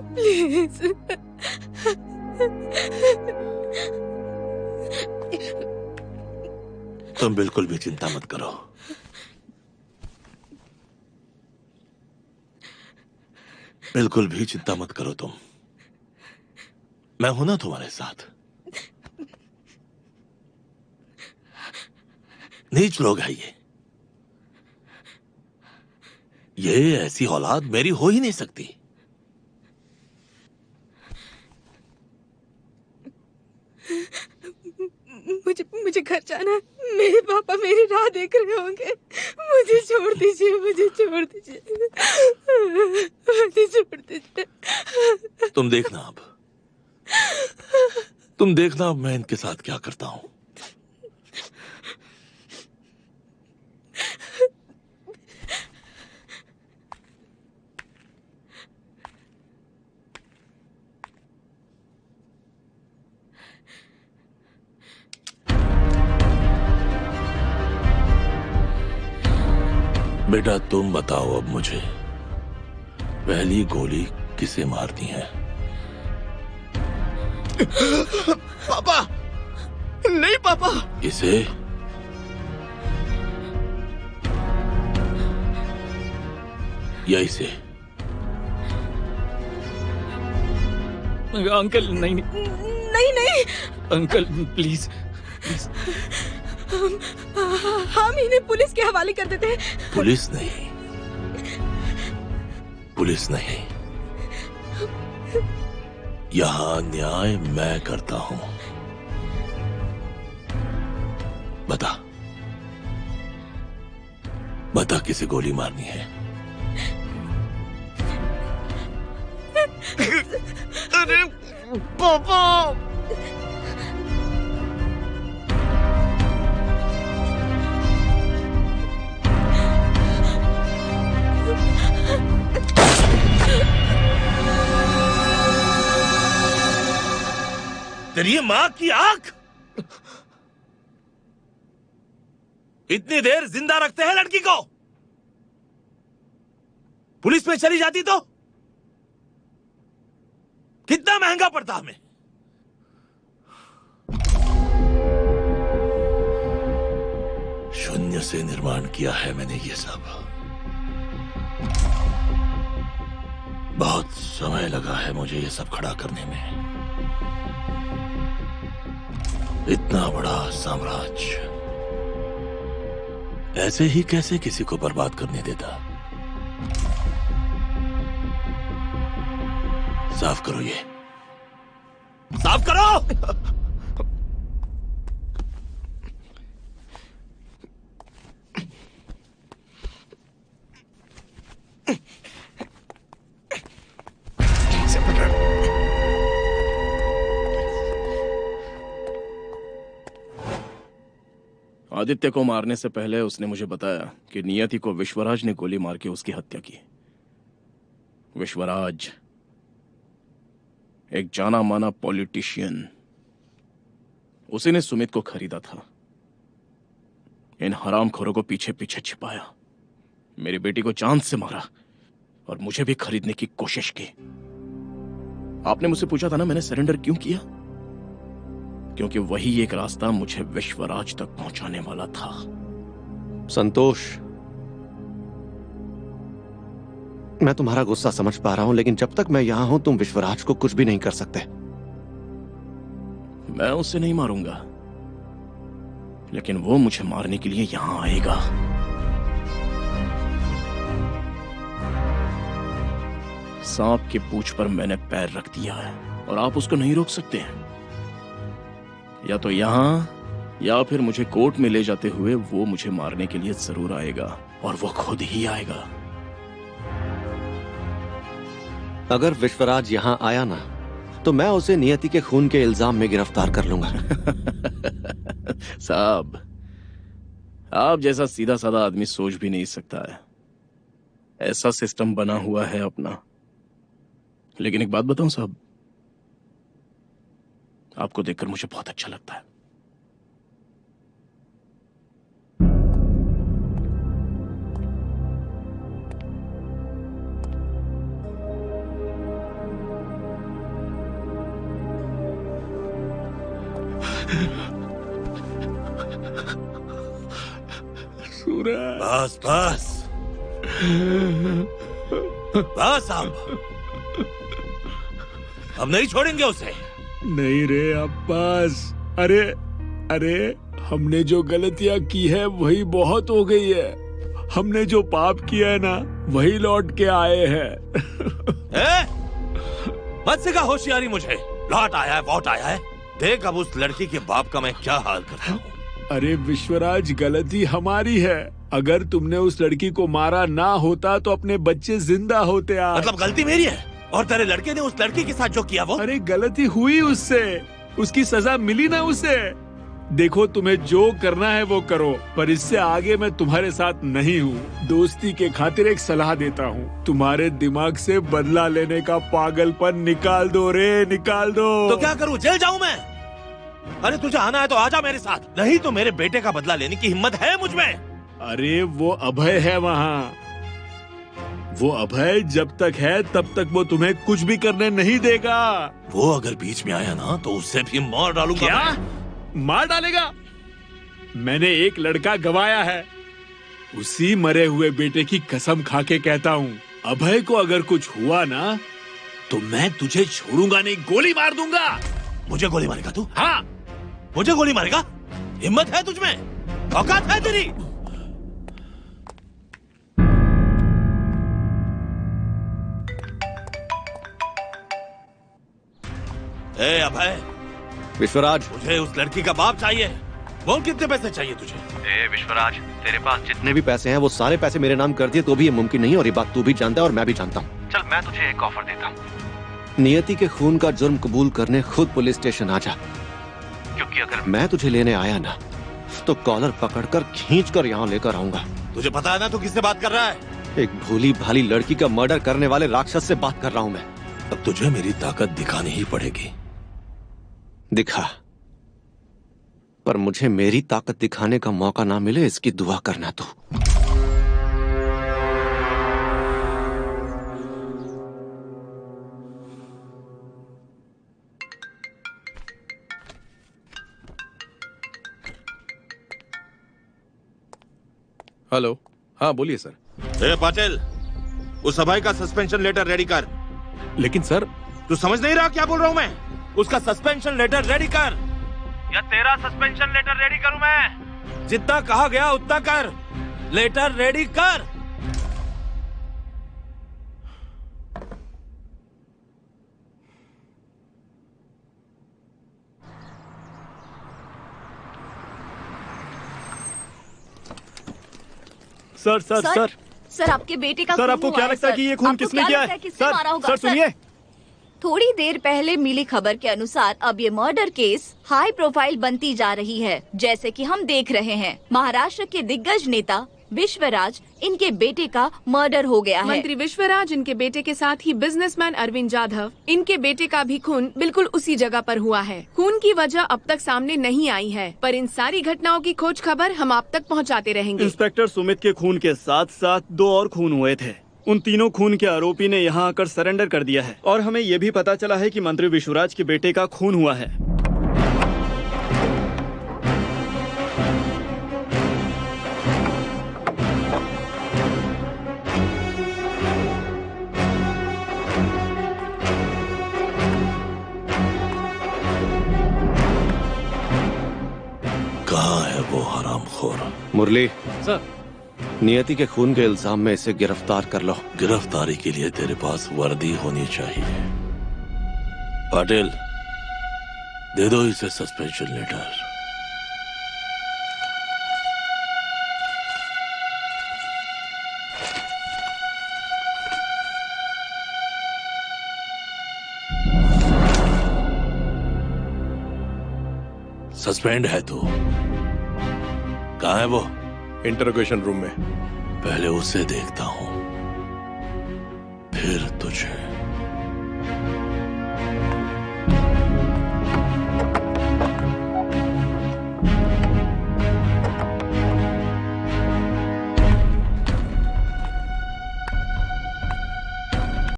Please. तुम बिल्कुल भी चिंता मत करो। बिल्कुल भी चिंता मत करो तुम। मैं हूं ना तुम्हारे साथ। नीच लोग है ये ऐसी औलाद मेरी हो ही नहीं सकती। मुझे मुझे घर जाना है। मेरे पापा मेरी राह देख रहे होंगे। मुझे छोड़ दीजिए, मुझे छोड़ दीजिए, मुझे छोड़ दीजिए। तुम देखना अब, तुम देखना अब मैं इनके साथ क्या करता हूं। बेटा तुम बताओ अब मुझे, पहली गोली किसे मारनी है? पापा, नहीं पापा। किसे? या इसे? अंकल नहीं नहीं नहीं नहीं, अंकल प्लीज प्लीज। हम इन्हें पुलिस के हवाले कर देते हैं। पुलिस नहीं, पुलिस नहीं, यहां न्याय मैं करता हूं। बता बता किसे गोली मारनी है? अरे पापा, तेरी मां की आंख! इतनी देर जिंदा रखते हैं लड़की को, पुलिस में चली जाती तो कितना महंगा पड़ता हमें। शून्य से निर्माण किया है मैंने ये सब। बहुत समय लगा है मुझे ये सब खड़ा करने में। इतना बड़ा साम्राज्य ऐसे ही कैसे किसी को बर्बाद करने देता? साफ करो, ये साफ करो। आदित्य को मारने से पहले उसने मुझे बताया कि नियति को विश्वराज ने गोली मार के उसकी हत्या की। विश्वराज एक जाना माना पॉलिटिशियन, उसी ने सुमित को खरीदा था। इन हरामखोरों को पीछे पीछे छिपाया, मेरी बेटी को चांद से मारा और मुझे भी खरीदने की कोशिश की। आपने मुझसे पूछा था ना मैंने सरेंडर क्यों किया? क्योंकि वही एक रास्ता मुझे विश्वराज तक पहुंचाने वाला था। संतोष, मैं तुम्हारा गुस्सा समझ पा रहा हूं, लेकिन जब तक मैं यहां हूं तुम विश्वराज को कुछ भी नहीं कर सकते। मैं उसे नहीं मारूंगा, लेकिन वो मुझे मारने के लिए यहां आएगा। सांप की पूंछ पर मैंने पैर रख दिया है और आप उसको नहीं रोक सकते हैं। या तो यहां या फिर मुझे कोर्ट में ले जाते हुए वो मुझे मारने के लिए जरूर आएगा, और वो खुद ही आएगा। अगर विश्वराज यहां आया ना तो मैं उसे नियति के खून के इल्जाम में गिरफ्तार कर लूंगा। साहब, आप जैसा सीधा साधा आदमी सोच भी नहीं सकता है। ऐसा सिस्टम बना हुआ है अपना। लेकिन एक बात बताऊं साहब, आपको देखकर मुझे बहुत अच्छा लगता है। सूरज। बस बस बस, हम नहीं छोड़ेंगे उसे। नहीं रे अब्बास, अरे अरे हमने जो गलतियां की है वही बहुत हो गई है। हमने जो पाप किया है ना वही लौट के आए हैं। मत सिखा होशियारी मुझे। लौट आया है, वोट आया है। देख अब उस लड़की के बाप का मैं क्या हाल करता हूँ। अरे विश्वराज, गलती हमारी है। अगर तुमने उस लड़की को मारा ना होता तो अपने बच्चे जिंदा होते आज। मतलब गलती मेरी है और तेरे लड़के ने उस लड़की के साथ जो किया वो। अरे गलती हुई उससे, उसकी सजा मिली ना उसे। देखो तुम्हें जो करना है वो करो, पर इससे आगे मैं तुम्हारे साथ नहीं हूँ। दोस्ती के खातिर एक सलाह देता हूँ, तुम्हारे दिमाग से बदला लेने का पागलपन निकाल दो रे, निकाल दो। तो क्या करूँ, जेल जाऊँ मैं? अरे तुझे आना है तो आजा मेरे साथ, नहीं तो मेरे बेटे का बदला लेने की हिम्मत है मुझ में। अरे वो अभय है वहाँ, वो अभय जब तक है तब तक वो तुम्हें कुछ भी करने नहीं देगा। वो अगर बीच में आया ना तो उससे भी मार डालूंगा। क्या मार डालेगा? मैंने एक लड़का गवाया है, उसी मरे हुए बेटे की कसम खा के कहता हूँ, अभय को अगर कुछ हुआ ना तो मैं तुझे छोड़ूंगा नहीं, गोली मार दूंगा। मुझे गोली मारेगा तू? हाँ, मुझे गोली मारेगा? हिम्मत है तुझमें? औकात है तेरी? ए अभय, विश्वराज, मुझे उस लड़की का बाप चाहिए। बोल कितने पैसे चाहिए तुझे? ए विश्वराज, तेरे पास जितने भी पैसे हैं वो सारे पैसे मेरे नाम कर दिए तो भी ये मुमकिन नहीं, और ये बात तू भी जानता है और मैं भी जानता हूँ। चल मैं तुझे एक ऑफर देता हूँ, नियति के खून का जुर्म कबूल करने खुद पुलिस स्टेशन आ जा, क्योंकि अगर मैं तुझे लेने आया ना तो कॉलर पकड़कर खींचकर यहाँ लेकर आऊंगा। तुझे पता है ना तू किससे बात कर रहा है? एक भोली भाली लड़की का मर्डर करने वाले राक्षस से बात कर रहा हूँ मैं। अब तुझे मेरी ताकत दिखानी ही पड़ेगी। दिखा, पर मुझे मेरी ताकत दिखाने का मौका ना मिले इसकी दुआ करना तू। हेलो, हाँ बोलिए सर। ए पाटिल, उस अभय का सस्पेंशन लेटर रेडी कर। लेकिन सर, तू समझ नहीं रहा क्या बोल रहा हूँ मैं? उसका सस्पेंशन लेटर रेडी कर, या तेरा सस्पेंशन लेटर रेडी करूं मैं? जितना कहा गया उतना कर। लेटर रेडी कर। सर सर सर सर, आपके बेटे का सर, आपको क्या लगता है कि ये खून किसने किया है? सर सुनिए, थोड़ी देर पहले मिली खबर के अनुसार अब ये मर्डर केस हाई प्रोफाइल बनती जा रही है। जैसे कि हम देख रहे हैं, महाराष्ट्र के दिग्गज नेता विश्वराज, इनके बेटे का मर्डर हो गया है। मंत्री विश्वराज, इनके बेटे के साथ ही बिजनेसमैन अरविंद जाधव, इनके बेटे का भी खून बिल्कुल उसी जगह पर हुआ है। खून की वजह अब तक सामने नहीं आई है, पर इन सारी घटनाओं की खोज खबर हम आप तक पहुंचाते रहेंगे। इंस्पेक्टर सुमित के खून के साथ साथ 2 और खून हुए थे। उन तीनों खून के आरोपी ने यहाँ आकर सरेंडर कर दिया है, और हमें ये भी पता चला है कि मंत्री विश्वराज के बेटे का खून हुआ है। कहाँ है वो हरामखोर? मुरली सर, नियति के खून के इल्जाम में इसे गिरफ्तार कर लो। गिरफ्तारी के लिए तेरे पास वर्दी होनी चाहिए। पाटिल, दे दो इसे सस्पेंशन लेटर। सस्पेंड है तू। कहाँ है वो? इंटरोगेशन रूम में। पहले उसे देखता हूं, फिर तुझे।